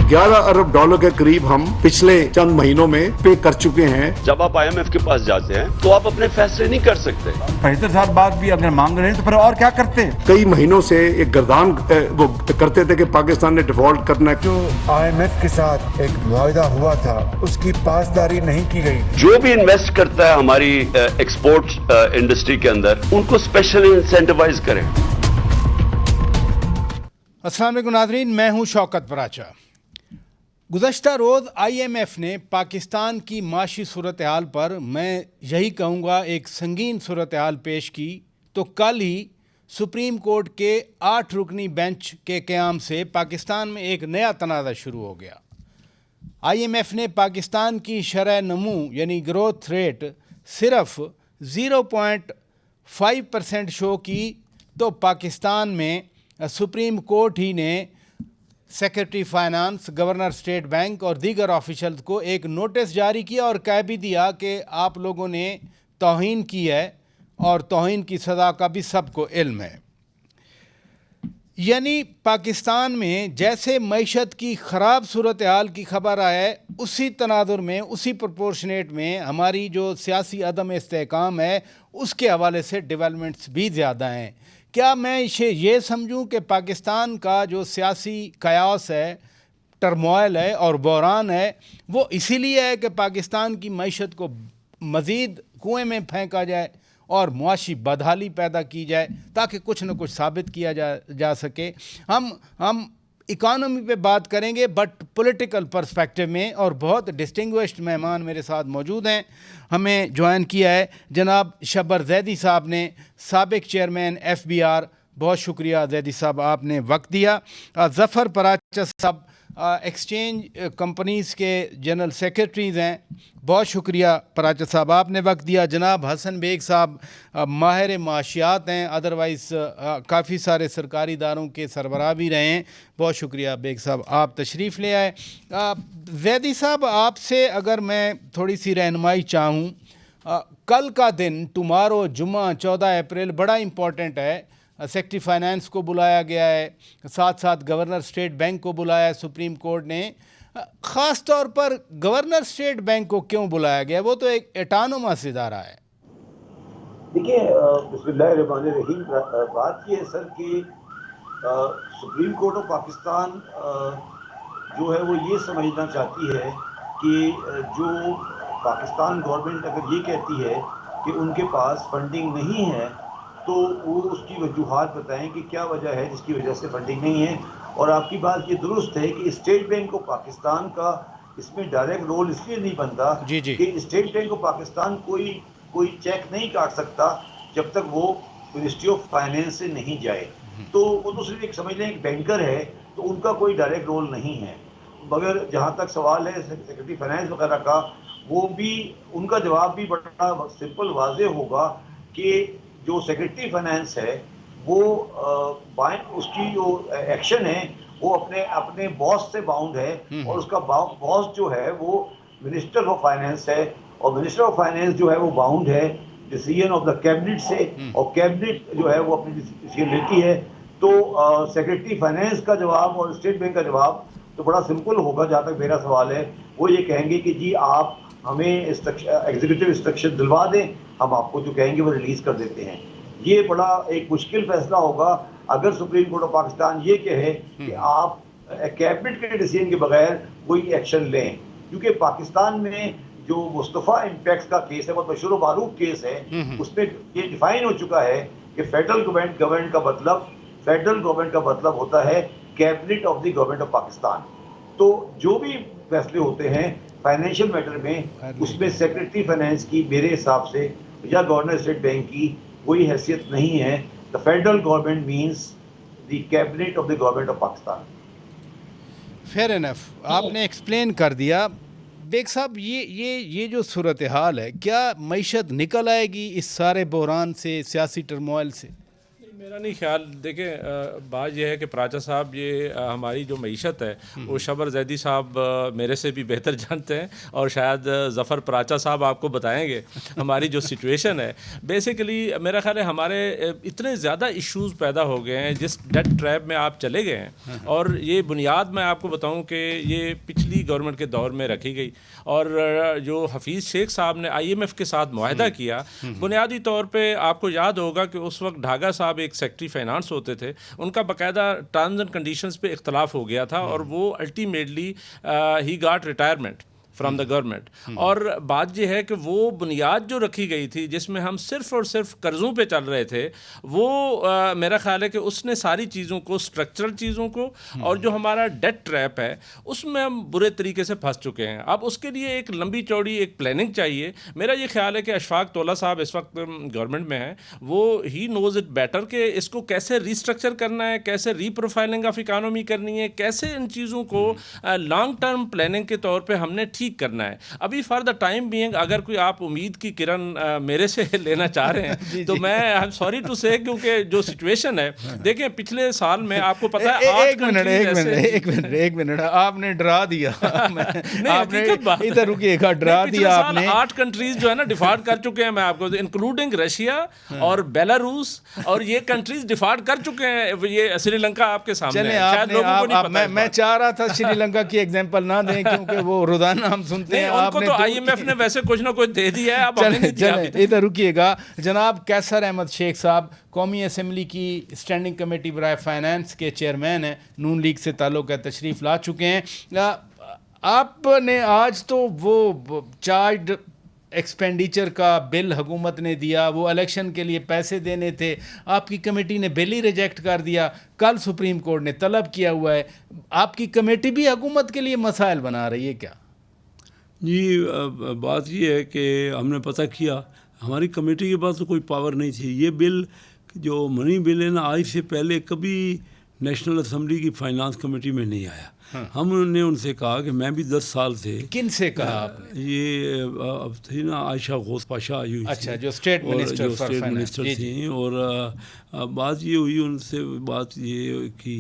$11 अरब के करीब हम पिछले चंद महीनों में पे कर चुके हैं। जब आप IMF के पास जाते हैं तो आप अपने फैसले नहीं कर सकते। 75 साल बाद भी अगर मांग रहे हैं तो फिर और क्या करते हैं? कई महीनों से एक गर्दान वो करते थे कि पाकिस्तान ने डिफॉल्ट करना है। जो IMF के साथ एक मुआहदा हुआ था उसकी पासदारी नहीं की गई। जो भी इन्वेस्ट करता है हमारी एक्सपोर्ट इंडस्ट्री के अंदर, उनको स्पेशल इंसेंटिवाइज करें। अस्सलाम वालेकुम नाज़रीन, मैं हूं शौकत पराचा। गुज़श्ता रोज़ IMF ने पाकिस्तान की माशी सूरत हाल पर मैं यही कहूँगा एक संगीन सूरत हाल पेश की, तो कल ही सुप्रीम कोर्ट के 8 रुकनी बेंच के क़याम से पाकिस्तान में एक नया तनाज़ा शुरू हो गया। IMF ने पाकिस्तान की शरह नमू यानी ग्रोथ रेट सिर्फ 0.5% शो की, तो पाकिस्तान में सुप्रीम कोर्ट ही ने secretary finance, governor state bank और दीगर ऑफिशल्स को एक नोटिस जारी किया और कह भी दिया कि आप लोगों ने तौहीन की है और तौहीन की सज़ा का भी सबको इल्म है। यानी पाकिस्तान में जैसे मईशत की ख़राब सूरत हाल की खबर आए, उसी तनाजुर में, उसी प्रोपोर्शनेट में हमारी जो सियासी अदम इस्तेहकाम है उसके हवाले से डेवलपमेंट्स भी ज़्यादा हैं। क्या मैं इसे ये समझूं कि पाकिस्तान का जो सियासी कयास है, टर्मोइल है और बहरान है, वो इसीलिए है कि पाकिस्तान की मईशत को मज़ीद कुएं में फेंका जाए और मुआशी बदहाली पैदा की जाए ताकि कुछ न कुछ साबित किया जा सके। हम इकानमी पे बात करेंगे बट पॉलिटिकल पर्सपेक्टिव में, और बहुत डिस्टिंग्विश्ड मेहमान मेरे साथ मौजूद हैं। हमें ज्वाइन किया है जनाब शब्बर जैदी साहब ने, साबिक चेयरमैन FBR। बहुत शुक्रिया जैदी साहब, आपने वक्त दिया। ज़फ़र पराचा साहब एक्सचेंज कंपनीज़ के जनरल सेक्रेटरीज़ हैं। बहुत शुक्रिया पराचा साहब, आपने वक्त दिया। जनाब हसन बेग साहब माहिर माशियात हैं, अदरवाइज़ काफ़ी सारे सरकारी इदारों के सरबराह भी रहे हैं। बहुत शुक्रिया बेग साहब, आप तशरीफ़ ले आए। जैदी साहब, आपसे अगर मैं थोड़ी सी रहनुमाई चाहूँ, कल का दिन टुमारो जुम्मा 14 अप्रैल बड़ा इम्पॉर्टेंट है। सेक्रेटरी फाइनेंस को बुलाया गया है, साथ साथ गवर्नर स्टेट बैंक को बुलाया है सुप्रीम कोर्ट ने। ख़ास तौर पर गवर्नर स्टेट बैंक को क्यों बुलाया गया? वो तो एक एटानोमस इदारा है। देखिए, बिस्मिल्लाहिर्रहमानिर्रहीम, बात ये है सर कि सुप्रीम कोर्ट ऑफ पाकिस्तान जो है वो ये समझना चाहती है कि जो पाकिस्तान गवर्नमेंट अगर ये कहती है कि उनके पास फंडिंग नहीं है तो वो उसकी वजूहात बताएं कि क्या वजह है जिसकी वजह से फंडिंग नहीं है। और आपकी बात ये दुरुस्त है कि स्टेट बैंक ऑफ पाकिस्तान का इसमें डायरेक्ट रोल इसलिए नहीं बनता कि स्टेट बैंक ऑफ पाकिस्तान कोई चेक नहीं काट सकता जब तक वो मिनिस्ट्री ऑफ फाइनेंस से नहीं जाए। तो वो तो सिर्फ एक समझ लें एक बैंकर है, तो उनका कोई डायरेक्ट रोल नहीं है। मगर जहाँ तक सवाल है सेक्रेटरी फाइनेंस वगैरह का, वो भी उनका जवाब भी बड़ा सिंपल वाजे होगा कि जो सेक्रेटरी फाइनेंस है वो उसकी जो एक्शन है वो अपने बॉस से बाउंड है, और उसका बॉस जो है वो मिनिस्टर ऑफ फाइनेंस है, और मिनिस्टर ऑफ फाइनेंस जो है वो बाउंड है डिसीजन ऑफ द कैबिनेट से, और कैबिनेट जो है वो अपनी डिसीजन लेती है। तो सेक्रेटरी फाइनेंस का जवाब और स्टेट बैंक का जवाब तो बड़ा सिंपल होगा। जहाँ तक मेरा सवाल है, वो ये कहेंगे कि जी आप हमें एग्जीक्यूटिव इंस्ट्रक्शन दिलवा दें, हम आपको जो कहेंगे वो रिलीज कर देते हैं। ये बड़ा एक मुश्किल फैसला होगा अगर सुप्रीम कोर्ट ऑफ पाकिस्तान ये कहे कि आप कैबिनेट के डिसीजन के बगैर कोई एक्शन लें, क्योंकि पाकिस्तान में जो मुस्तफ़ा इम्पैक्ट का केस है, बहुत मशहूर मारूफ केस है, उसमें ये डिफाइन हो चुका है कि फेडरल गवर्नमेंट का मतलब होता है cabinet of the government of Pakistan. तो जो भी फैसले होते हैं फाइनेंशियल मैटर में, उसमें सेक्रेटरी फाइनेंस की मेरे हिसाब से या गवर्नर स्टेट बैंक की कोई हैसियत नहीं है। The federal government means the cabinet of the government of Pakistan. Fair enough, आपने एक्सप्लेन कर दिया। बेग साहब, ये जो सूरत हाल है, क्या मईशत निकल आएगी इस सारे बहरान से, सियासी टर्मोइल से? मेरा नहीं ख्याल। देखें, बात यह है कि प्राचा साहब ये हमारी जो मईशत है वो शबर जैदी साहब मेरे से भी बेहतर जानते हैं और शायद ज़फ़र प्राचा साहब आपको बताएंगे हमारी जो सिचुएशन है। बेसिकली मेरा ख्याल है हमारे इतने ज़्यादा इश्यूज़ पैदा हो गए हैं, जिस डेट ट्रैप में आप चले गए हैं, और ये बुनियाद मैं आपको बताऊं कि ये पिछली गवर्नमेंट के दौर में रखी गई। और जो हफीज़ शेख साहब ने IMF के साथ मुआहदा किया, बुनियादी तौर पे आपको याद होगा कि उस वक्त ढागा साहब एक सेक्रेटरी फाइनेंस होते थे, उनका बाकायदा टर्म्स एंड कंडीशंस पे इख्तलाफ हो गया था और वो ultimately he got retirement from the government. और बात यह है कि वो बुनियाद जो रखी गई थी जिसमें हम सिर्फ़ और सिर्फ कर्ज़ों पे चल रहे थे, वो मेरा ख्याल है कि उसने सारी चीज़ों को, स्ट्रक्चरल चीज़ों को, और जो हमारा डेट ट्रैप है उसमें हम बुरे तरीके से फंस चुके हैं। अब उसके लिए एक लंबी चौड़ी एक प्लानिंग चाहिए। मेरा ये ख्याल है कि अशफाक तौला साहब इस वक्त गवर्नमेंट में हैं, वो ही नोज़ इट बेटर कि इसको कैसे रीस्ट्रक्चर करना है, कैसे रीप्रोफाइलिंग ऑफ इकानमी करनी है, कैसे इन चीज़ों को लॉन्ग टर्म प्लानिंग के तौर पर हमने ठीक करना है। अभी फॉर द टाइम बीइंग अगर कोई आप उम्मीद की किरण मेरे से लेना चाह रहे हैं तो मैं आई एम सॉरी टू से, क्योंकि जो सिचुएशन है, देखें पिछले साल में आपको पता है एक मिनट आपने डरा दिया आपने इधर रुकिएगा, डरा दिया आपने। 8 कंट्रीज जो है ना डिफॉल्ट कर चुके हैं, मैं आपको इंक्लूडिंग रशिया और बेलारूस, और ये कंट्रीज डिफॉल्ट कर चुके हैं। ये श्रीलंका आपके सामने है, शायद लोगों को नहीं पता। मैं चाह रहा था श्रीलंका की एग्जांपल ना दें, क्योंकि वो रोजाना सुनते हैं। उनको तो IMF ने वैसे कुछ ना कुछ दे दिया है, अब हमें नहीं दिया। इधर रुकिएगा जनाब। कैसर अहमद शेख साहब कौमी असम्बली की स्टैंडिंग कमेटी बराए फाइनेंस के चेयरमैन हैं, नून लीग से ताल्लुक़ है, तशरीफ़ ला चुके हैं। आपने आज तो वो चार्ज एक्सपेंडिचर का बिल हुकूमत ने दिया, वो इलेक्शन के लिए पैसे देने थे, आपकी कमेटी ने बिल ही रिजेक्ट कर दिया। कल सुप्रीम कोर्ट ने तलब किया हुआ है, आपकी कमेटी भी हुकूमत के लिए मसाइल बना रही है क्या? जी, बात ये है कि हमने पता किया, हमारी कमेटी के पास तो कोई पावर नहीं थी। ये बिल जो मनी बिल है ना, आज से पहले कभी नेशनल असम्बली की फाइनेंस कमेटी में नहीं आया। हमने उनसे कहा कि मैं भी 10 साल से। किन से कहा आपने? ये अब थी ना आयशा घोष पाशा आई हुई, अच्छा, जो स्टेट मिनिस्टर थी। और बात ये हुई, उनसे बात ये की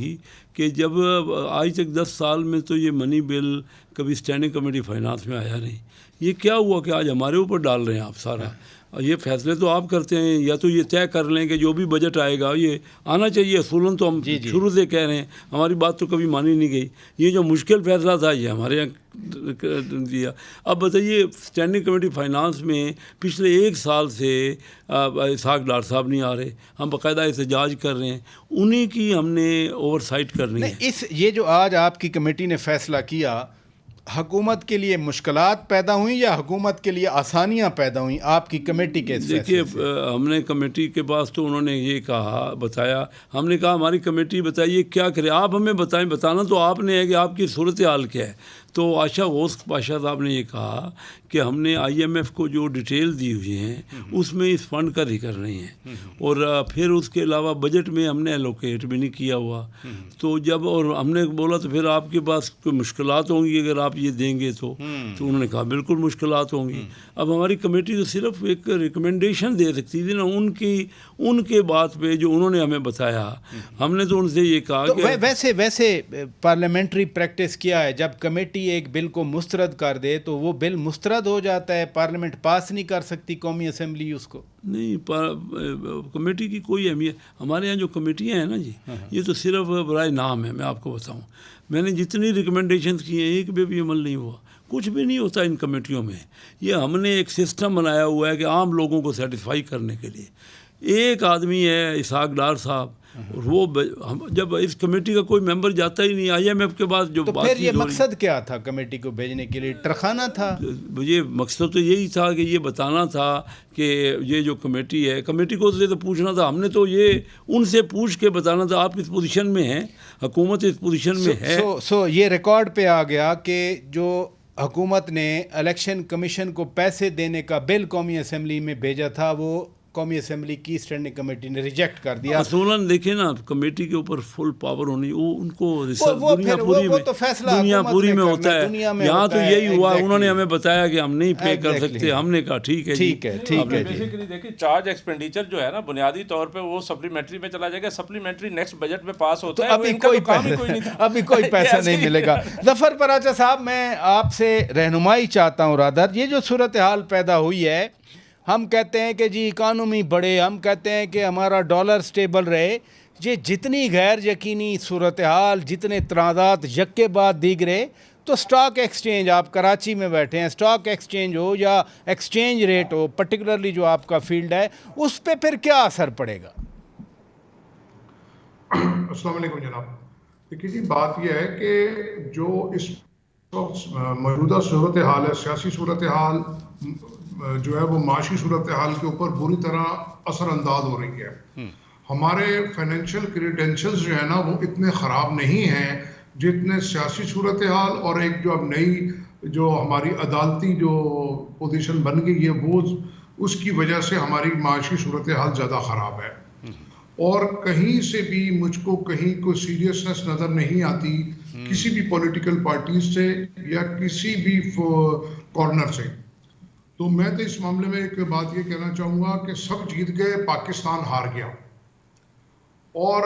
कि जब आज तक 10 साल में तो ये मनी बिल कभी स्टैंडिंग कमेटी फाइनेंस में आया नहीं। ये क्या हुआ कि आज हमारे ऊपर डाल रहे हैं आप सारा? ये फैसले तो आप करते हैं, या तो ये तय कर लें कि जो भी बजट आएगा ये आना चाहिए। असूलन तो हम शुरू से कह रहे हैं, हमारी बात तो कभी मानी नहीं गई। ये जो मुश्किल फैसला था ये हमारे यहाँ दिया। अब बताइए, स्टैंडिंग कमेटी फाइनेंस में पिछले 1 साल से इसहाक डार साहब नहीं आ रहे, हम बाकायदा एहतजाज कर रहे हैं, उन्हीं की हमने ओवरसाइट करनी है। ये जो आज आपकी कमेटी ने फैसला किया, हुकूमत के लिए मुश्किलात पैदा हुई या हुकूमत के लिए आसानियां पैदा हुई आपकी कमेटी के? देखिए, हमने कमेटी के पास तो उन्होंने ये कहा, बताया, हमने कहा हमारी कमेटी बताइए क्या करे, आप हमें बताएं। बताना तो आपने है कि आपकी सूरत हाल क्या है। तो आशा घोष पाशा साहब ने ये कहा कि हमने IMF को जो डिटेल दी हुई हैं उसमें इस फंड का जिक्र नहीं है, और फिर उसके अलावा बजट में हमने एलोकेट भी नहीं किया हुआ। तो जब और हमने बोला तो फिर आपके पास कोई मुश्किलात होंगी अगर आप ये देंगे तो उन्होंने कहा बिल्कुल मुश्किलात होंगी। अब हमारी कमेटी तो सिर्फ एक रिकमेंडेशन दे सकती थी ना, उनके बात पे जो उन्होंने हमें बताया, हमने तो उनसे ये कहा तो कि वैसे पार्लियामेंट प्रैक्टिस किया है, जब कमेटी एक बिल को मुस्तरद कर दे तो वो बिल मुस्तरद हो जाता है, पार्लियामेंट पास नहीं कर सकती कौमी असम्बली उसको? नहीं, कमेटी की कोई अहमियत, हमारे यहाँ जो कमेटियाँ हैं ना जी, ये तो सिर्फ बराए नाम है। मैं आपको बताऊँ, मैंने जितनी रिकमेंडेशन की हैं एक भी अमल नहीं हुआ, कुछ भी नहीं होता इन कमेटियों में। ये हमने एक सिस्टम बनाया हुआ है कि आम लोगों को सेटिस्फाई करने के लिए। एक आदमी है इसहाक डार साहब, और वो जब इस कमेटी का कोई मेंबर जाता ही नहीं IMF के बाद जो तो फिर ये मकसद क्या था कमेटी को भेजने के लिए? टरखाना था? ये मकसद तो यही था कि ये बताना था कि ये जो कमेटी है, कमेटी को तो पूछना था, हमने तो ये उनसे पूछ के बताना था आप इस पोजीशन में हैं, हुकूमत इस पोजीशन में है। ये रिकॉर्ड पे आ गया कि जो हुकूमत ने इलेक्शन कमीशन को पैसे देने का बिल कौमी असम्बली में भेजा था, वो कौमी असम्बली की स्टैंडिंग कमेटी ने रिजेक्ट कर दिया। असूलन देखिए ना, कमेटी के ऊपर फुल पावर होनी, वो उनको वो दुनिया फिर पूरी वो में तो फैसला दुनिया हुकूमत पूरी ने में करना होता है, है। दुनिया में यहाँ होता तो है, यही हुआ, exactly। उन्होंने हमें बताया कि हम नहीं पे कर Exactly। सकते, हमने कहा ठीक है जी। ठीक है, ठीक है जी। बेसिकली देखिए, चार्ज एक्सपेंडिचर जो है ना, बुनियादी तौर पे वो सप्लीमेंट्री में चला जाएगा। सप्लीमेंट्री नेक्स्ट बजट में पास तो होता है, अभी कोई पैसा अभी कोई पैसा नहीं मिलेगा। जफर पराचा साहब, मैं आपसे रहनुमाई चाहता हूँ। रादर, ये जो सूरत हाल पैदा हुई है, हम कहते हैं कि जी इकानमी बढ़े, हम कहते हैं कि हमारा डॉलर स्टेबल रहे, ये जितनी गैर यकीनी सूरत हाल, जितने तनाज़ात यक के बाद दीगरे, तो स्टॉक एक्सचेंज, आप कराची में बैठे हैं, स्टॉक एक्सचेंज हो या एक्सचेंज रेट हो, पर्टिकुलरली जो आपका फील्ड है, उस पर फिर क्या असर पड़ेगा? अस्सलाम वालेकुम जनाब। देखिए जी, बात यह है कि जो इस मौजूदा सूरत हाल है, सियासी सूरत हाल जो है, वो माशी सूरत हाल के ऊपर बुरी तरह असरअंदाज हो रही है। हमारे फाइनेंशियल क्रीडेंशियल्स जो है ना, वो इतने ख़राब नहीं हैं जितने सियासी सूरत हाल और एक जो अब नई जो हमारी अदालती जो पोजीशन बन गई है, वो उसकी वजह से हमारी माशी सूरत हाल ज़्यादा ख़राब है। और कहीं से भी मुझको कहीं कोई सीरियसनेस नज़र नहीं आती किसी भी पॉलिटिकल पार्टी से या किसी भी कॉर्नर से। तो मैं तो इस मामले में एक बात ये कहना चाहूँगा कि सब जीत गए, पाकिस्तान हार गया। और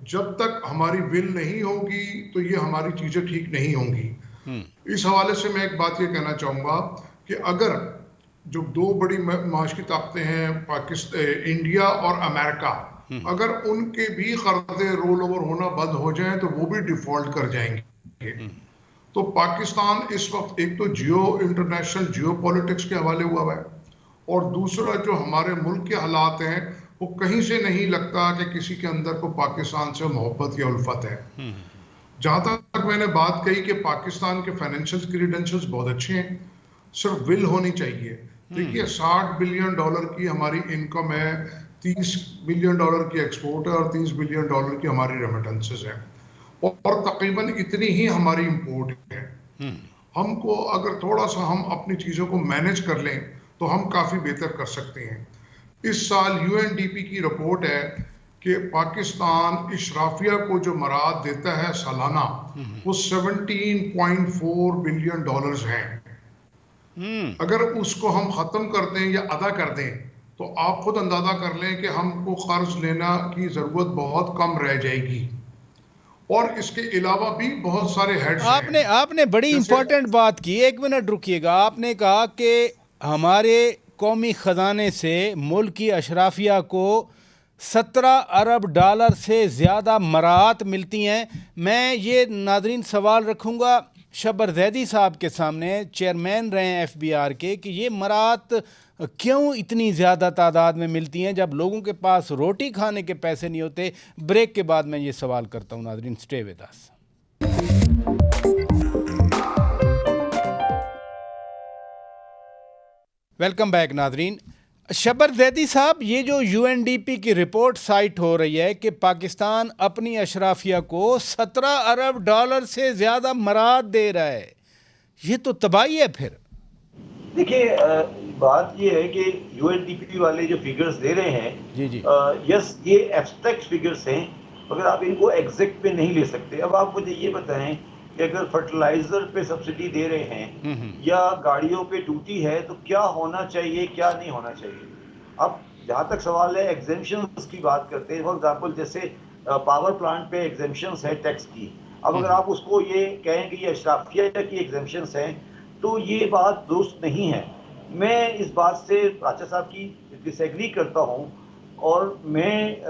जब तक हमारी विल नहीं होगी तो ये हमारी चीज़ें ठीक नहीं होंगी। इस हवाले से मैं एक बात ये कहना चाहूँगा कि अगर जो दो बड़ी माशी ताकतें हैं, पाकिस्तान, इंडिया और अमेरिका, अगर उनके भी कर्जे रोल ओवर होना बंद हो जाएं तो वो भी डिफॉल्ट कर जाएंगे। तो पाकिस्तान इस वक्त एक तो इंटरनेशनल जियो पॉलिटिक्स के हवाले हुआ है, और दूसरा जो हमारे मुल्क के हालात हैं, वो कहीं से नहीं लगता कि किसी के अंदर को पाकिस्तान से मोहब्बत या उल्फत है। जहाँ तक मैंने बात कही कि पाकिस्तान के फाइनेंशियल क्रीडेंशियल्स बहुत अच्छे हैं, सिर्फ विल होनी चाहिए। देखिए, $60 बिलियन की हमारी इनकम है, $30 बिलियन की एक्सपोर्ट है और $30 बिलियन की हमारी रेमिटेंसेस है, और तकरीबन इतनी ही हमारी इंपोर्ट है। हमको अगर थोड़ा सा हम अपनी चीज़ों को मैनेज कर लें तो हम काफ़ी बेहतर कर सकते हैं। इस साल UNDP की रिपोर्ट है कि पाकिस्तान इशराफिया को जो मराद देता है सालाना, वो $17.4 बिलियन हैं। अगर उसको हम ख़त्म कर दें या अदा कर दें तो आप खुद अंदाज़ा कर लें कि हमको कर्ज लेना की ज़रूरत बहुत कम रह जाएगी। और इसके अलावा भी बहुत सारे हेड्स हैं। आपने बड़ी इंपॉर्टेंट बात की, एक मिनट रुकिएगा। आपने कहा कि हमारे कौमी ख़जाने से मुल्क की अशराफिया को $17 अरब से ज़्यादा मराहत मिलती हैं। मैं ये नाज़रीन सवाल रखूँगा शबर जैदी साहब के सामने, चेयरमैन रहे हैं FBR के, कि ये मराहत क्यों इतनी ज़्यादा तादाद में मिलती हैं जब लोगों के पास रोटी खाने के पैसे नहीं होते। ब्रेक के बाद मैं ये सवाल करता हूँ। नाज़रीन, stay with us. Welcome back नाज़रीन। शबर जैदी साहब, ये जो UNDP की रिपोर्ट साइट हो रही है कि पाकिस्तान अपनी अशराफिया को $17 अरब से ज़्यादा मराहत दे रहा है, ये तो तबाही है। फिर देखिए, बात ये है कि UNDP वाले जो फिगर्स दे रहे हैं, जी यस, ये एब्स्ट्रैक्ट फिगर्स हैं, मगर आप इनको एग्जैक्ट पे नहीं ले सकते। अब आप मुझे ये बताएं कि अगर फर्टिलाइजर पे सब्सिडी दे रहे हैं या गाड़ियों पे ड्यूटी है, तो क्या होना चाहिए, क्या नहीं होना चाहिए। अब जहाँ तक सवाल है एग्जेम्पशंस की बात करते हैं, फॉर एग्जांपल जैसे पावर प्लांट पे एग्जेम्पशंस है टैक्स की। अब अगर आप उसको ये कहें कि ये अशराफिया की एग्जेम्पशंस हैं, तो ये बात दुरुस्त नहीं है। मैं इस बात से राचा साहब की डिसएग्री करता हूँ, और मैं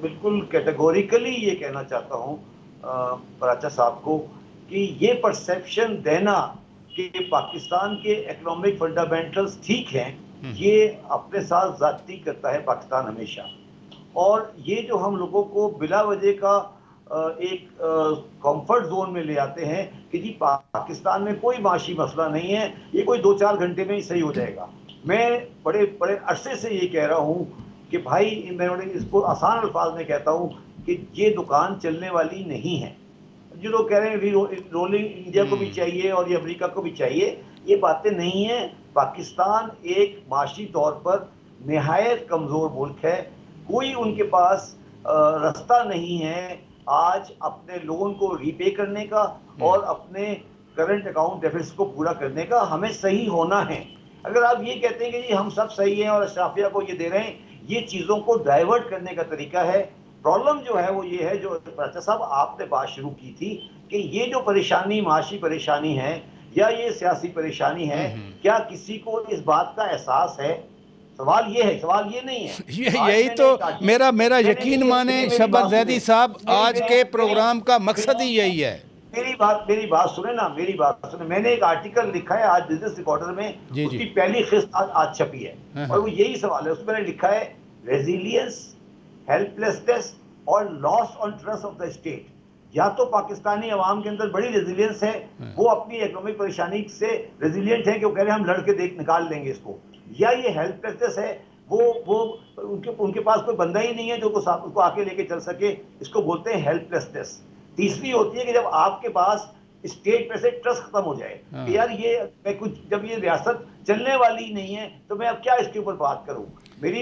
बिल्कुल कैटेगोरिकली ये कहना चाहता हूँ राचा साहब को कि ये परसेप्शन देना कि पाकिस्तान के इकोनॉमिक फंडामेंटल्स ठीक हैं, ये अपने साथ ज़्यादती करता है पाकिस्तान हमेशा। और ये जो हम लोगों को बिला वजह का एक कंफर्ट जोन में ले आते हैं कि जी पाकिस्तान में कोई माशी मसला नहीं है, ये कोई 2-4 घंटे में ही सही हो जाएगा। मैं बड़े बड़े अरसे से ये कह रहा हूँ कि भाई, मैं इसको आसान अल्फाज में कहता हूँ कि ये दुकान चलने वाली नहीं है। जो लोग कह रहे हैं रोलिंग इंडिया को भी चाहिए और ये अमेरिका को भी चाहिए, ये बातें नहीं है। पाकिस्तान एक माशी तौर पर निहायत कमज़ोर मुल्क है। कोई उनके पास रास्ता नहीं है आज अपने लोन को रीपे करने का और अपने करंट अकाउंट डेफिसिट को पूरा करने का। हमें सही होना है। अगर आप ये कहते हैं कि जी हम सब सही हैं और अशराफिया को ये दे रहे हैं, ये चीज़ों को डाइवर्ट करने का तरीका है। प्रॉब्लम जो है वो ये है, जो प्राचा साहब आपने बात शुरू की थी कि ये जो परेशानी माशी परेशानी है या ये सियासी परेशानी है, क्या किसी को इस बात का एहसास है? सवाल ये है, सवाल ये नहीं है। यही तो मेरा यकीन माने शब्बर जैदी साहब, आज के प्रोग्राम का मकसद ही यही है। मेरी बात सुने ना, मेरी बात सुने। मैंने एक आर्टिकल लिखा है आज बिजनेस रिकॉर्डर में, उसकी पहली किस्त आज छपी है और वो यही सवाल है। उसमें मैंने लिखा है रेजिलियंस, हेल्पलेसनेस और loss on trust of the state. या तो पाकिस्तानी अवाम के अंदर बड़ी रेजिलियंस है, वो अपनी इकोनॉमिक परेशानी से रेजिलियंट है कि वो कह रहे हैं हम लड़के निकाल लेंगे इसको, या ये हेल्पलेसनेस है, वो उनके पास कोई बंदा ही नहीं है जो उसको आके लेके चल सके। इसको बोलते हैं हेल्पलेसनेस। तीसरी होती है कि जब आपके पास स्टेट पे से ट्रस्ट खत्म हो जाए कि यार ये मैं कुछ, जब ये रियासत चलने वाली नहीं है तो मैं अब क्या इसके ऊपर बात करूं।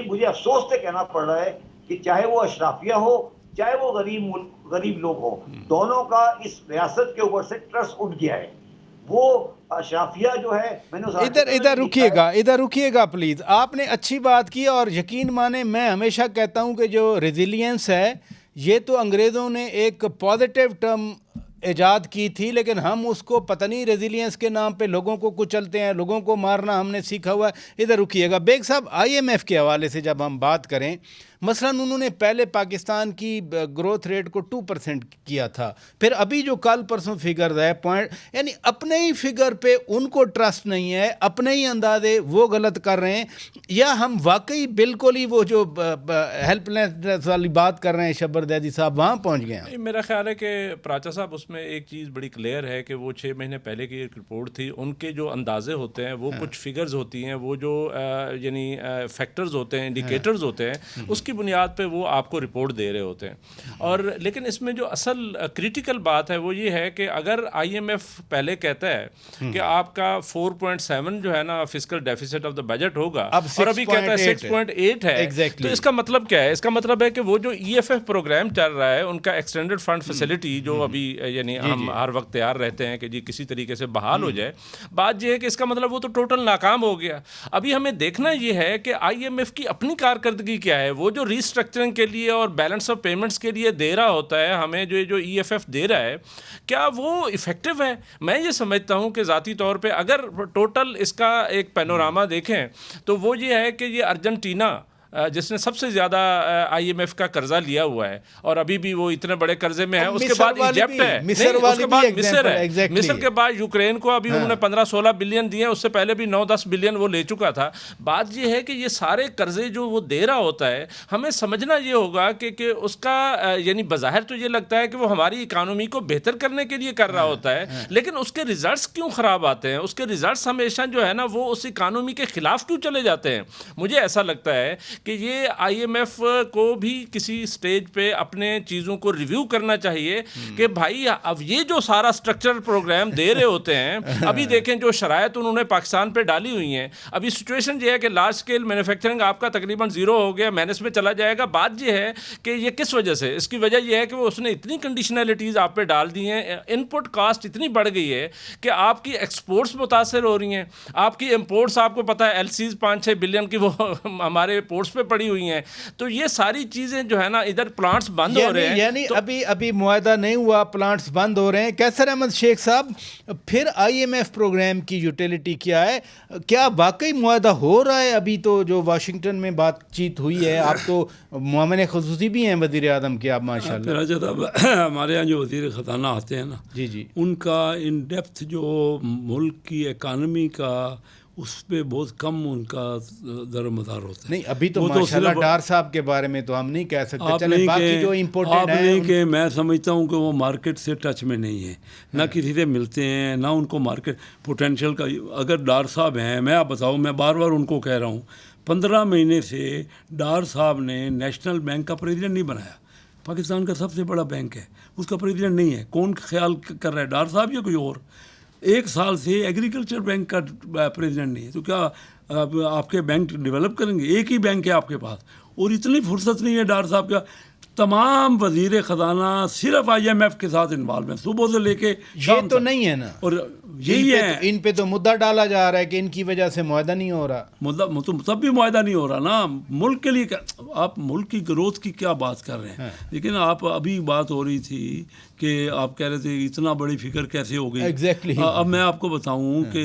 मुझे अफसोस से कहना पड़ रहा है कि चाहे वो अशराफिया हो चाहे वो गरीब लोग हो, दोनों का इस रियासत के ऊपर से ट्रस्ट उठ गया है। वो अशराफिया जो है, मैंने इधर रुकिएगा प्लीज। आपने अच्छी बात की और यकीन माने मैं हमेशा कहता हूं कि जो रेजिलियंस है ये तो अंग्रेज़ों ने एक पॉजिटिव टर्म ईजाद की थी, लेकिन हम उसको पता नहीं रेजिलियंस के नाम पे लोगों को कुचलते हैं, लोगों को मारना हमने सीखा हुआ है। इधर रुकिएगा बेग साहब, IMF के हवाले से जब हम बात करें, मसलन उन्होंने पहले पाकिस्तान की ग्रोथ रेट को 2% किया था, फिर अभी जो कल परसों फिगर है पॉइंट, यानी अपने ही फिगर पे उनको ट्रस्ट नहीं है, अपने ही अंदाजे वो गलत कर रहे हैं, या हम वाकई बिल्कुल ही वो जो हेल्पलेस वाली बात कर रहे हैं शब्बर दैदी साहब वहाँ पहुँच गए हैं? मेरा ख्याल है कि प्राचा साहब उसमें एक चीज़ बड़ी क्लियर है कि वो 6 महीने पहले की एक रिपोर्ट थी, उनके जो अंदाजे होते हैं वो कुछ फिगर्स होती हैं, वो जो यानी फैक्टर्स होते हैं, इंडिकेटर्स होते हैं, उसकी बुनियाद पे वो आपको रिपोर्ट दे रहे होते हैं। और लेकिन इसमें जो असल क्रिटिकल बात है वो ये है कि अगर IMF पहले कहता है कि आपका 4.7 जो है ना fiscal deficit of the budget होगा, और अभी कहता है 6.8 है, तो इसका मतलब क्या है? इसका मतलब है कि वो जो EFF प्रोग्राम चल रहा है, उनका एक्सटेंडेड फंड फैसिलिटी जो अभी यानी हम हर वक्त तैयार रहते हैं कि जी किसी तरीके से बहाल हो जाए, बात यह है कि इसका मतलब वो तो टोटल नाकाम हो गया। अभी हमें देखना यह है कि IMF की अपनी कारकर्दगी क्या है। वो जो रीस्ट्रक्चरिंग के लिए और बैलेंस ऑफ पेमेंट्स के लिए दे रहा होता है हमें, जो EFF दे रहा है, क्या वो इफ़ेक्टिव है? मैं ये समझता हूँ कि ज़ाती तौर पे अगर टोटल इसका एक पैनोरामा देखें तो वो ये है कि ये अर्जेंटीना जिसने सबसे ज़्यादा IMF का कर्जा लिया हुआ है और अभी भी वो इतने बड़े कर्जे में है, उसके बाद इजिप्ट है, उसके बाद मिस्र है, मिस्र के बाद यूक्रेन को अभी उन्होंने 15-16 बिलियन दिए, उससे पहले भी 9-10 बिलियन वो ले चुका था। बात ये है कि ये सारे कर्जे जो वो दे रहा होता है, हमें समझना ये होगा कि उसका यानी बज़ाहिर तो ये लगता है कि वो हमारी इकानमी को बेहतर करने के लिए कर रहा होता है, लेकिन उसके रिजल्ट्स क्यों ख़राब आते हैं? उसके रिजल्ट्स हमेशा जो है ना वो उस इकानमी के ख़िलाफ़ क्यों चले जाते हैं? मुझे ऐसा लगता है कि ये IMF को भी किसी स्टेज पे अपने चीज़ों को रिव्यू करना चाहिए कि भाई अब ये जो सारा स्ट्रक्चरल प्रोग्राम दे रहे होते हैं, अभी देखें जो शरायत उन्होंने पाकिस्तान पे डाली हुई हैं, अभी सिचुएशन ये है कि लार्ज स्केल मैन्युफैक्चरिंग आपका तकरीबन 0 हो गया, माइनस में चला जाएगा। बात ये है कि ये किस वजह से, इसकी वजह यह है कि वो उसने इतनी कंडीशनलिटीज़ आप पे डाल दी हैं, इनपुट कास्ट इतनी बढ़ गई है कि आपकी एक्सपोर्ट्स मुतासर हो रही हैं, आपकी इम्पोर्ट्स आपको पता है LCs 5-6 बिलियन की वो हमारे पोर्ट्स पे पड़ी हुई हैं। तो ये सारी चीज़ें जो है ना, इधर प्लांट्स बंद हो रहे हैं, यानी तो अभी मुआहदा नहीं हुआ, प्लांट्स बंद हो रहे हैं। कैसर अहमद शेख साहब, फिर IMF प्रोग्राम की यूटिलिटी क्या है? क्या वाकई मुआहदा हो रहा है? अभी तो जो वाशिंगटन में बातचीत हुई है, आप तो मामले खुसूसी भी हैं वज़ीर आज़म के, आप माशाल्लाह। हमारे यहाँ जो वज़ीर ख़जाना आते हैं ना, जी, उनका इन डेप्थ जो मुल्क की इकानमी का उस पर बहुत कम उनका दरमदार होता है। नहीं, अभी तो माशाल्लाह डार साहब के बारे में तो हम नहीं कह सकते। चले बाकी जो इम्पोर्टेड है, नहीं कि मैं समझता हूँ कि वो मार्केट से टच में नहीं है, ना किसी से मिलते हैं, ना उनको मार्केट पोटेंशियल का। अगर डार साहब हैं, मैं आप बताऊँ, मैं बार बार उनको कह रहा हूँ, 15 महीने से डार साहब ने नेशनल बैंक का प्रेसिडेंट नहीं बनाया। पाकिस्तान का सबसे बड़ा बैंक है, उसका प्रेसिडेंट नहीं है। कौन ख्याल कर रहा है, डार साहब या कोई और? 1 साल से एग्रीकल्चर बैंक का प्रेसिडेंट नहीं है। तो क्या आपके बैंक डेवलप करेंगे? एक ही बैंक है आपके पास, और इतनी फुर्सत नहीं है डॉक्टर साहब का। तमाम वजीर ख़जाना सिर्फ IMF के साथ इन्वॉल्व हैं सुबह से लेके शाम ये तो तक। नहीं है ना, और यही है, इन पे तो मुद्दा डाला जा रहा है कि इनकी वजह से मुआहदा नहीं हो रहा। मतलब तो तब भी मुआहदा नहीं हो रहा ना। मुल्क के लिए आप मुल्क की ग्रोथ की क्या बात कर रहे हैं? लेकिन आप अभी बात हो रही थी कि आप कह रहे थे इतना बड़ी फिक्र कैसे हो गई। Exactly. अब मैं आपको बताऊं कि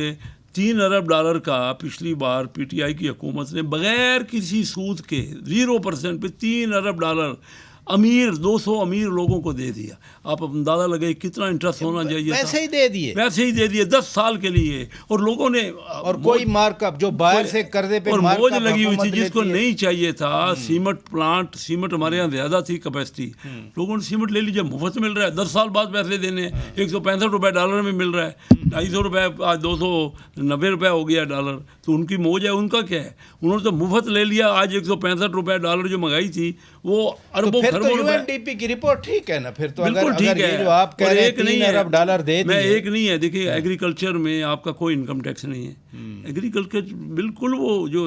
$3 अरब का पिछली बार PTI की हुकूमत ने बगैर किसी सूद के 0% पे $3 अरब अमीर 200 अमीर लोगों को दे दिया। आप अंदाज़ा लगाइए कितना इंटरेस्ट होना चाहिए। वैसे ही दे दिए, वैसे ही दे दिए 10 साल के लिए, और लोगों ने और कोई मार्कअप जो बाहर से कर्जे पे और मौज मार्कअप लगी हुई थी हुकूमत जिसको लेती है। नहीं चाहिए था। सीमेंट प्लांट, सीमेंट हमारे यहाँ ज़्यादा थी कैपेसिटी, लोगों ने सीमेंट ले लीजिए, मुफ्त मिल रहा है, 10 साल बाद पैसे देने हैं। $165 में मिल रहा है, $250 आज $290 हो गया डॉलर। तो उनकी मौज है, उनका क्या है? उन्होंने तो मुफ्त ले लिया। आज $165 जो महंगाई थी वो अरबों फिर खरबों तो रुपए। UNDP की रिपोर्ट ठीक है ना, फिर तो बिल्कुल अगर ठीक ये है। जो आप कह और रहे हैं एक नहीं $3 है, अरब दे मैं दिए। एक नहीं है। देखिए एग्रीकल्चर में आपका कोई इनकम टैक्स नहीं है। एग्रीकल्चर बिल्कुल वो जो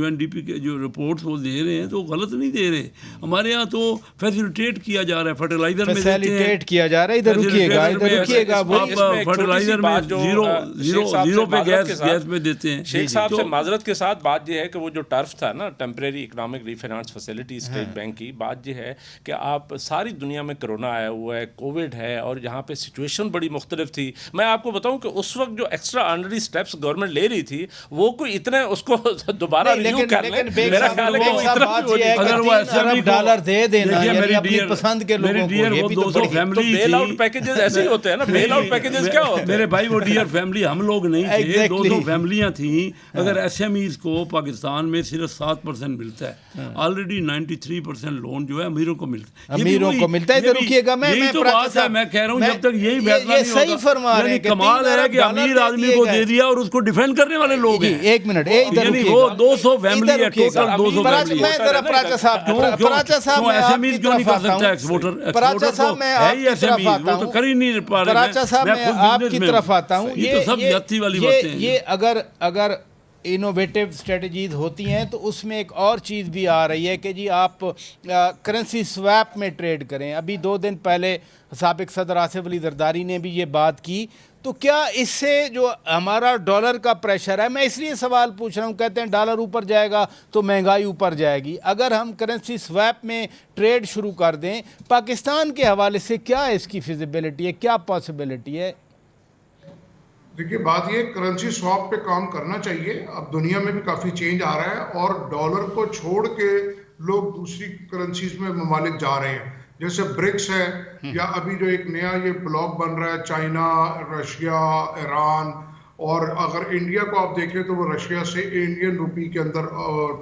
UNDP के जो रिपोर्ट्स वो दे रहे हैं तो गलत नहीं दे रहे। हमारे यहाँ तो फैसिलिटेट किया जा रहा है, फर्टिलाइजर में देते हैं, फैसिलिटेट किया जा रहा है। इधर रुकिएगा, इधर रुकिएगा। वो आप फर्टिलाइजर में जीरो पे गैस में देते हैं। शेख साहब से माजरत के साथ बात यह है कि वो जो टर्फ था ना, temporary economic refinance facility state bank की, बात यह है कि आप सारी दुनिया में कोरोना आया हुआ है, कोविड है, और यहाँ पे सिचुएशन बड़ी मुख्तलिफ थी। मैं आपको बताऊं कि उस वक्त जो एक्स्ट्रा ऑर्डिनरी स्टेप्स गवर्नमेंट ले रही थी वो कोई इतने उसको दोबारा रिव्यू कर लें, मेरा ख्याल है कि वो इतना भी वो नहीं। अगर वो $3 दे देना यानी अपनी पसंद के लोगों को, ये भी तो 200 बड़ी फैमिली बेल आउट पैकेजेस ऐसे ही होते हैं ना। बेल आउट पैकेजेस क्या होते हैं? मेरे भाई वो डियर फैमिली हम लोग नहीं थे। Exactly. 200 फैमिलियां थी। अगर SMEs को पाकिस्तान में सिर्फ 7% मिलता है, ऑलरेडी 93% लोन जो है अमीरों को मिलता है। अमीरों को मिलता है। इधर रुकिएगा, यही तो बात है। मैं कह रहा हूँ जब तक यही फैसला ये नहीं सही होगा, फरमा रहे हैं कि कमाल है कि अमीर आदमी को दे दिया और उसको डिफेंड करने वाले लोग हैं। एक मिनट, इधर यानी वो 200 फैमिली है, टोटल 200 फैमिली मैं जरा प्राचा साहब, प्राचा साहब मैं आपकी तरफ आता हूं। एक्सपोर्टर प्राचा साहब मैं आपकी तरफ आता वो तो कर ही नहीं पा रहे। प्राचा साहब मैं आपकी तरफ आता हूं। ये तो सब जाती वाली बातें हैं। ये अगर इनोवेटिव स्ट्रेटजीज होती हैं तो उसमें एक और चीज़ भी आ रही है कि जी आप करेंसी स्वैप में ट्रेड करें। अभी 2 दिन पहले साबिक सदर आसिफ अली जरदारी ने भी ये बात की। तो क्या इससे जो हमारा डॉलर का प्रेशर है, मैं इसलिए सवाल पूछ रहा हूँ, कहते हैं डॉलर ऊपर जाएगा तो महंगाई ऊपर जाएगी, अगर हम करेंसी स्वैप में ट्रेड शुरू कर दें पाकिस्तान के हवाले से क्या इसकी फिजिबिलिटी है, क्या पॉसिबिलिटी है? देखिए बात ये करेंसी स्वैप पे काम करना चाहिए। अब दुनिया में भी काफी चेंज आ रहा है और डॉलर को छोड़ के लोग दूसरी करेंसीज में ममालिक जा रहे हैं, जैसे ब्रिक्स है, या अभी जो एक नया ये ब्लॉक बन रहा है चाइना, रशिया, ईरान, और अगर इंडिया को आप देखें तो वो रशिया से इंडियन रुपी के अंदर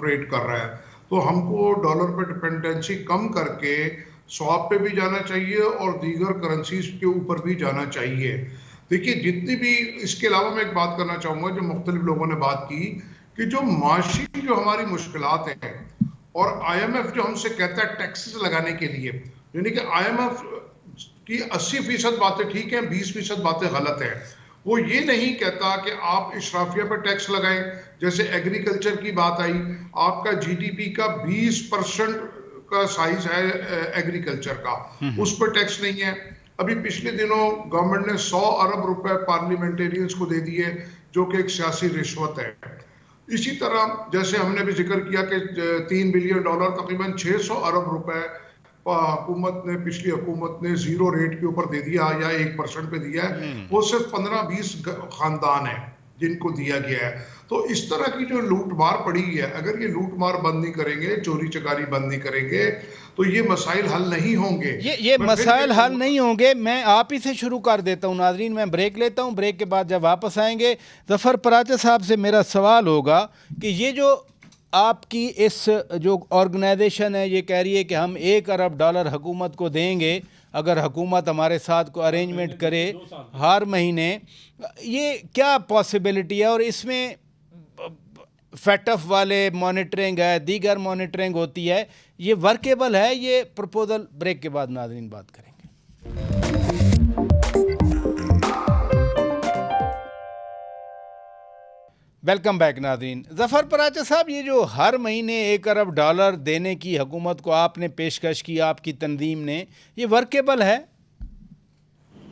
ट्रेड कर रहा है। तो हमको डॉलर पे डिपेंडेंसी कम करके स्वैप पे भी जाना चाहिए और दीगर करेंसीज के ऊपर भी जाना चाहिए। देखिए जितनी भी, इसके अलावा मैं एक बात करना चाहूँगा जो मुख्तलिफ लोगों ने बात की कि जो माशी जो हमारी मुश्किलात हैं और IMF जो हमसे कहता है टैक्सेस लगाने के लिए, यानी कि IMF की 80% बातें ठीक हैं, 20% बातें गलत हैं। वो ये नहीं कहता कि आप इशराफिया पर टैक्स लगाएं। जैसे एग्रीकल्चर की बात आई, आपका GDP का 20% का साइज है एग्रीकल्चर का, उस पर टैक्स नहीं है। अभी पिछले दिनों गवर्नमेंट ने 100 अरब रुपए पार्लियामेंटेरियंस को दे दिए, जो कि एक सियासी रिश्वत है। इसी तरह जैसे हमने भी जिक्र किया कि $3 बिलियन तकरीबन 600 अरब रुपए हुकूमत ने, पिछली हुकूमत ने 0 रेट के ऊपर दे दिया या 1% पे दिया है। वो सिर्फ 15-20 खानदान है जिनको दिया गया है। तो इस तरह की जो लूटमार पड़ी है, अगर ये लूटमार बंद नहीं करेंगे, चोरी चकारी बंद नहीं करेंगे, तो ये मसाइल हल नहीं होंगे। ये मसाइल हल नहीं होंगे। मैं आप ही से शुरू कर देता हूँ नाजरीन, मैं ब्रेक लेता हूँ। ब्रेक के बाद जब वापस आएंगे ज़फ़र पराचा साहब से मेरा सवाल होगा कि ये जो आपकी इस जो ऑर्गेनाइजेशन है ये कह रही है कि हम $1 अरब हुकूमत को देंगे अगर हुकूमत हमारे साथ को अरेंजमेंट करे हर महीने, ये क्या पॉसिबिलिटी है? और इसमें फैटफ वाले मॉनिटरिंग है, दीगर मॉनिटरिंग होती है, ये वर्केबल है ये प्रपोजल? ब्रेक के बाद नाज़रीन बात करेंगे। वेलकम बैक नाज़रीन। ज़फ़र पराचा साहब, ये जो हर महीने $1 अरब देने की हुकूमत को आपने पेशकश की, आपकी तंजीम ने, ये वर्केबल है?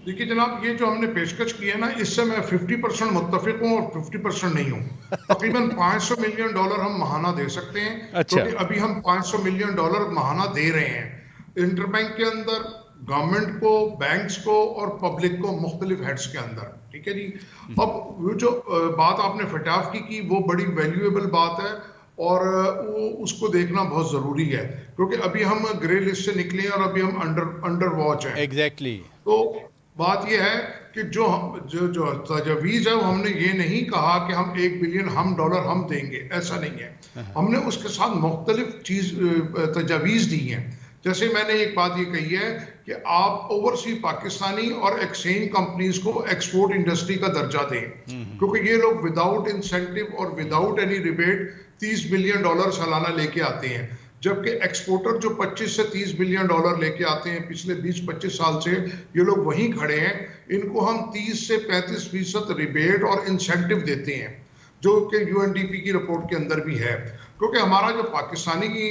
देखिए जनाब, ये जो हमने पेशकश की है ना, इससे मैं 50% मुत्तफिक हूँ और 50% नहीं हूँ। तकरीबन $500 मिलियन हम महाना दे सकते हैं। अच्छा। क्योंकि अभी हम $500 मिलियन महाना दे रहे हैं इंटरबैंक के अंदर, गवर्नमेंट को, बैंक्स को और पब्लिक को, मुख्तलिफ हेड्स के अंदर। ठीक है जी। अब वो जो बात आपने फटाफ की वो बड़ी वैल्यूएबल बात है और वो उसको देखना बहुत जरूरी है, क्योंकि अभी हम ग्रे लिस्ट से निकले और अभी हम अंडर वॉच हैं। एग्जैक्टली। तो बात यह है कि जो तजवीज़ है वो हमने ये नहीं कहा कि हम $1 बिलियन हम देंगे, ऐसा नहीं है। हमने उसके साथ मुख्तलिफ तजवीज़ दी हैं। जैसे मैंने एक बात ये कही है कि आप ओवरसी पाकिस्तानी और एक्सचेंज कंपनीज को एक्सपोर्ट इंडस्ट्री का दर्जा दें, क्योंकि ये लोग विदाउट इंसेंटिव और विदाउट एनी रिबेट $30 बिलियन सालाना लेके आते हैं, जबकि एक्सपोर्टर जो 25 से $30 बिलियन लेके आते हैं पिछले 20-25 साल से, ये लोग वहीं खड़े हैं। इनको हम 30 से 35% रिबेट और इंसेंटिव देते हैं, जो कि UNDP की रिपोर्ट के अंदर भी है। क्योंकि हमारा जो पाकिस्तानी की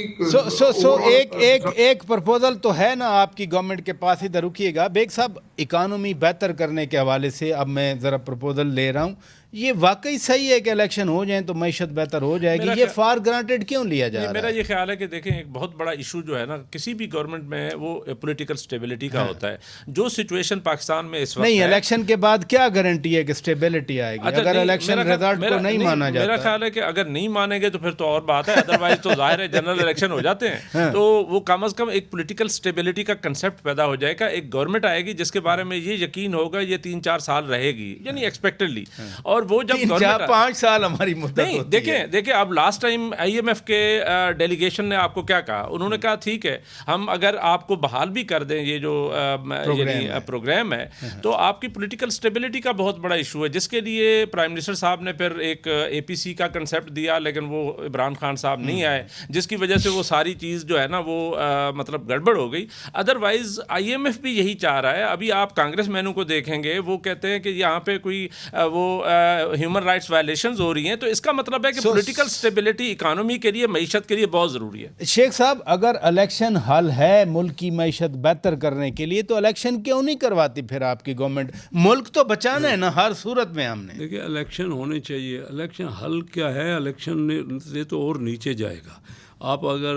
एक प्रपोजल तो है ना आपकी गवर्नमेंट के पास, इधर रुकिएगा बेग साहब, इकानमी बेहतर करने के हवाले से अब मैं ज़रा प्रपोजल ले रहा हूँ। ये वाकई सही है कि इलेक्शन हो जाएं तो मईशत बेहतर हो जाएगी? ये फार ग्रांटेड क्यों लिया जा रहा है? मेरा ये ख्याल है कि देखें, एक बहुत बड़ा इशू जो है ना किसी भी गवर्नमेंट में, वो पॉलिटिकल स्टेबिलिटी का होता है। जो सिचुएशन पाकिस्तान में इस वक्त नहीं, इलेक्शन के बाद क्या गारंटी है कि स्टेबिलिटी आएगी? अगर इलेक्शन रिजल्ट को नहीं माना जाता, मेरा ख्याल है कि अगर नहीं मानेंगे तो फिर तो और बात है, अदरवाइज तो जाहिर है जनरल इलेक्शन हो जाते हैं। तो वो कम अज कम एक पॉलिटिकल स्टेबिलिटी का कंसेप्ट पैदा हो जाएगा। एक गवर्नमेंट आएगी जिसके बारे में ये यकीन होगा ये 3-4 साल रहेगी, यानी एक्सपेक्टेडली। और वो जब 5 साल हमारी मुद्दत नहीं, देखें अब लास्ट टाइम IMF के डेलीगेशन ने आपको क्या कहा? उन्होंने कहा ठीक है, हम अगर आपको बहाल भी कर दें ये जो प्रोग्राम है, तो आपकी पॉलिटिकल स्टेबिलिटी का बहुत बड़ा इशू है, जिसके लिए प्राइम मिनिस्टर साहब ने फिर एक APC का कंसेप्ट दिया, लेकिन वो इमरान खान साहब नहीं आए, जिसकी वजह से वो सारी चीज़ जो है ना वो मतलब गड़बड़ हो गई। अदरवाइज IMF भी यही चाह रहा है। अभी आप कांग्रेस मैनू को देखेंगे, वो कहते हैं कि यहाँ पे कोई वो ह्यूमन राइट्स वायलेशंस हो रही हैं, तो इसका मतलब है कि पॉलिटिकल स्टेबिलिटी इकोनॉमी के लिए, मईशत के लिए बहुत ज़रूरी है। शेख साहब, अगर इलेक्शन हल है मुल्क की मईशत बेहतर करने के लिए, तो इलेक्शन क्यों नहीं करवाती फिर आपकी गवर्नमेंट? मुल्क तो बचाना है ना हर सूरत में हमने। देखिए, इलेक्शन होने चाहिए। इलेक्शन हल क्या है? इलेक्शन से तो और नीचे जाएगा। आप अगर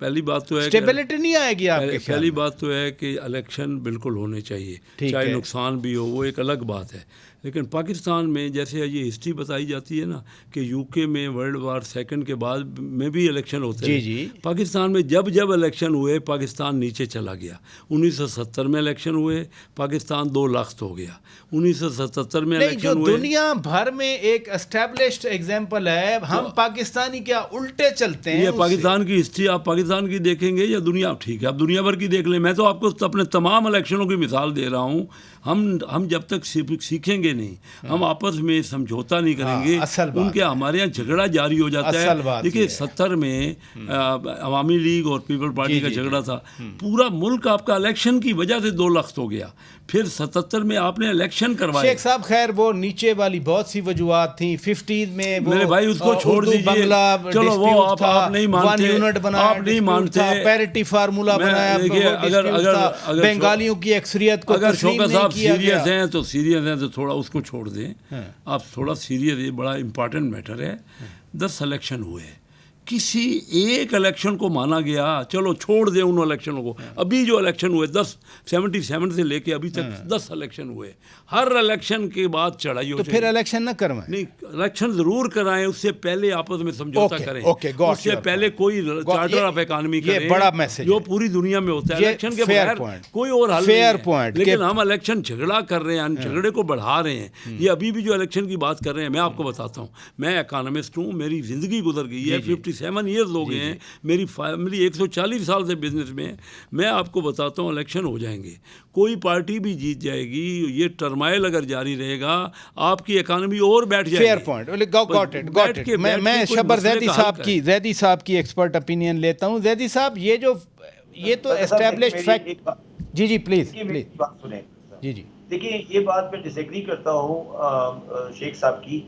पहली बात तो है स्टेबिलिटी नहीं आएगी आपके। पहली बात तो है कि इलेक्शन बिल्कुल होने चाहिए, चाहे नुकसान भी हो, वो एक अलग बात है। लेकिन पाकिस्तान में जैसे ये हिस्ट्री बताई जाती है ना कि UK में वर्ल्ड वार सेकंड के बाद में भी इलेक्शन होते हैं। पाकिस्तान में जब इलेक्शन हुए, पाकिस्तान नीचे चला गया। 1970 में इलेक्शन हुए, पाकिस्तान 2 लाख हो गया। 1977 में इलेक्शन हुए। दुनिया भर में एक एस्टैब्लिश्ड एग्जाम्पल है, हम पाकिस्तानी क्या उल्टे चलते हैं? ये पाकिस्तान की हिस्ट्री आप पाकिस्तान की देखेंगे या दुनिया, ठीक है, आप दुनिया भर की देख लें। मैं तो आपको अपने तमाम इलेक्शनों की मिसाल दे रहा हूँ। हम जब तक सीखेंगे नहीं, हम आपस में समझौता नहीं करेंगे, उनके हमारे यहाँ झगड़ा जारी हो जाता है। देखिए, 70 में अवामी लीग और पीपल पार्टी का झगड़ा था, पूरा मुल्क आपका इलेक्शन की वजह से 2 लाख हो गया। फिर 77 में आपने इलेक्शन करवाया। शेख साहब, खैर वो नीचे वाली बहुत सी वजूहत थी। 50 में वो मेरे भाई उसको छोड़ दीजिए, चलो वो आप नहीं मानते, आप नहीं मानते, पैरिटी फार्मूला बनाया, बंगालियों की अक्सरियत को अगर शौकत साहब सीरियस हैं तो थोड़ा उसको छोड़ दें। आप थोड़ा सीरियस, ये बड़ा इंपॉर्टेंट मैटर है। 10 इलेक्शन हुए, किसी एक इलेक्शन को माना गया? चलो छोड़ दें उन इलेक्शनों को। अभी जो इलेक्शन हुए 77 से लेके अभी तक 10 इलेक्शन हुए, हर इलेक्शन के बाद चढ़ाई हो। तो फिर इलेक्शन न करवाएं? नहीं, इलेक्शन जरूर कराएं, उससे पहले आपस में समझौता करें। उससे पहले कोई चार्टर ऑफ इकोनॉमी करें, बड़ा मैसेज जो पूरी दुनिया में होता है। इलेक्शन के बगैर कोई और हल नहीं है। लेकिन हम इलेक्शन झगड़ा कर रहे हैं, झगड़े को बढ़ा रहे हैं। ये अभी भी जो इलेक्शन की बात कर रहे हैं, मैं आपको बताता हूँ, मैं इकोनॉमिस्ट हूँ, मेरी ज़िंदगी गुजर गई है, 57 ईयर्स हो गए हैं, मेरी फैमिली 140 साल से बिजनेस में। मैं आपको बताता हूँ, इलेक्शन हो जाएंगे, कोई पार्टी भी जीत जाएगी, ये टर्माइल अगर जारी रहेगा, आपकी इकोनॉमी और बैठ जाएगी। Fair point, got it. मैं शब्बर जैदी साहब की एक्सपर्ट ओपिनियन लेता हूँ। जैदी साहब, ये तो एस्टैब्लिश्ड फैक्ट। जी प्लीज बात सुने। जी। देखिए, ये बात मैं डिसएग्री करता हूँ शेख साहब की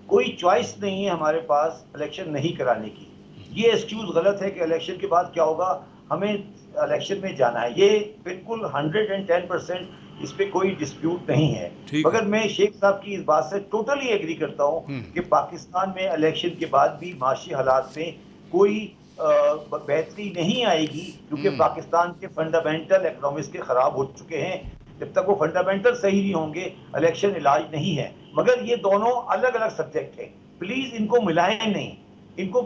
कोई चॉइस नहीं है हमारे पास इलेक्शन नहीं कराने की। ये एक्सक्यूज गलत है कि इलेक्शन के बाद क्या होगा, हमें इलेक्शन में जाना है, ये बिल्कुल 110% इस पे कोई डिस्प्यूट नहीं है। मगर मैं शेख साहब की इस बात से टोटली एग्री करता हूँ कि पाकिस्तान में इलेक्शन के बाद भी माशी हालात में कोई बेहतरी नहीं आएगी, क्योंकि पाकिस्तान के फंडामेंटल इकोनॉमिक्स के खराब हो चुके हैं। जब तक वो फंडामेंटल सही नहीं होंगे इलेक्शन इलाज नहीं है। मगर ये दोनों अलग अलग सब्जेक्ट है, प्लीज इनको मिलाएं नहीं, इनको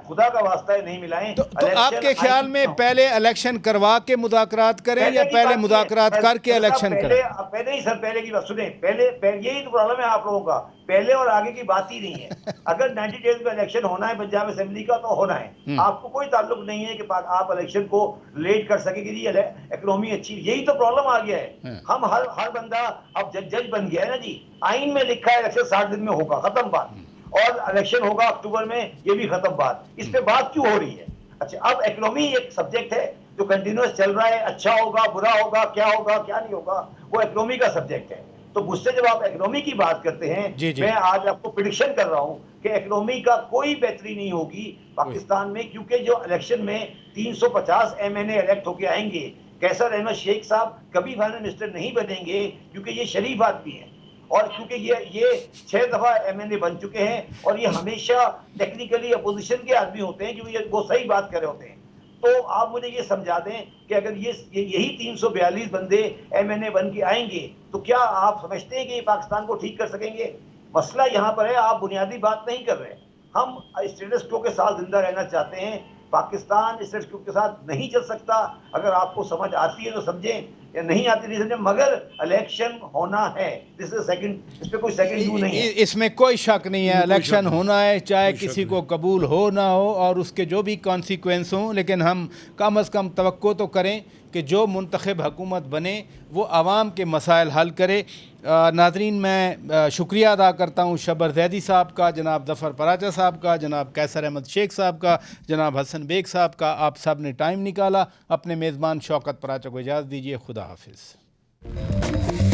खुदा का वास्ता है नहीं मिलाएं। तो आपके ख्याल में पहले इलेक्शन करवा के मुज़ाकरात करें या पहले मुज़ाकरात करके इलेक्शन करें? पहले ही सर, पहले की बात सुने, पहले यही तो प्रॉब्लम है आप लोगों का, पहले और आगे की बात ही नहीं है। अगर 90 डेज में इलेक्शन होना है पंजाब असेंबली का तो होना है, आपको कोई ताल्लुक नहीं है कि आप इलेक्शन को लेट कर सके कि इकोनॉमी अच्छी, यही तो प्रॉब्लम आ गया है। हम हर बंदा अब जज बन गया है ना जी, आइन में लिखा है इलेक्शन 60 दिन में होगा, खत्म बात, और इलेक्शन होगा अक्टूबर में, ये भी खत्म बात। इस पे बात क्यों हो रही है? अच्छा, अब इकोनॉमी एक सब्जेक्ट है जो कंटिन्यूअस चल रहा है, अच्छा होगा बुरा होगा क्या नहीं होगा, वो इकोनॉमी का सब्जेक्ट है। तो मुझसे जब आप इकोनॉमी की बात करते हैं, मैं आज आपको प्रेडिक्शन कर रहा हूं कि इकोनॉमी का कोई बेहतरी नहीं होगी पाकिस्तान में, क्योंकि जो इलेक्शन में 350 MNA इलेक्ट होके आएंगे, कैसर अहमद शेख साहब कभी फाइनेंस मिनिस्टर नहीं बनेंगे, क्योंकि ये शरीफ आदमी है, और क्योंकि ये 6 दफा MNA बन चुके हैं, और ये हमेशा टेक्निकली अपोजिशन के आदमी होते हैं, क्योंकि वो सही बात कर रहे होते हैं। तो आप मुझे ये समझा दें कि अगर यही 342 बंदे MNA बन के आएंगे, तो क्या आप समझते हैं कि ये पाकिस्तान को ठीक कर सकेंगे? मसला यहाँ पर है, आप बुनियादी बात नहीं कर रहे। हम स्टेटस क्वो के साथ जिंदा रहना चाहते हैं, पाकिस्तान स्टेटस क्वो के साथ नहीं चल सकता। अगर आपको समझ आती है तो समझें, या नहीं आती नहीं समझें, मगर इलेक्शन होना है। दिस इज सेकंड, इस पे कोई सेकंड व्यू नहीं है, इसमें कोई शक नहीं है, इलेक्शन होना है, चाहे किसी को कबूल हो ना हो, और उसके जो भी कॉन्सिक्वेंस हों, लेकिन हम कम अज़ कम तवक्को तो करें कि जो मुंतखब हुकूमत बने वो आवाम के मसाइल हल करे। नाज़रीन, मैं शुक्रिया अदा करता हूँ शबर जैदी साहब का, जनाब ज़फ़र पराचा साहब का, जनाब कैसर अहमद शेख साहब का, जनाब हसन बेग साहब का। आप सब ने टाइम निकाला। अपने मेज़बान शौकत पराचा को इजाज़त दीजिए। खुदा हाफिज़।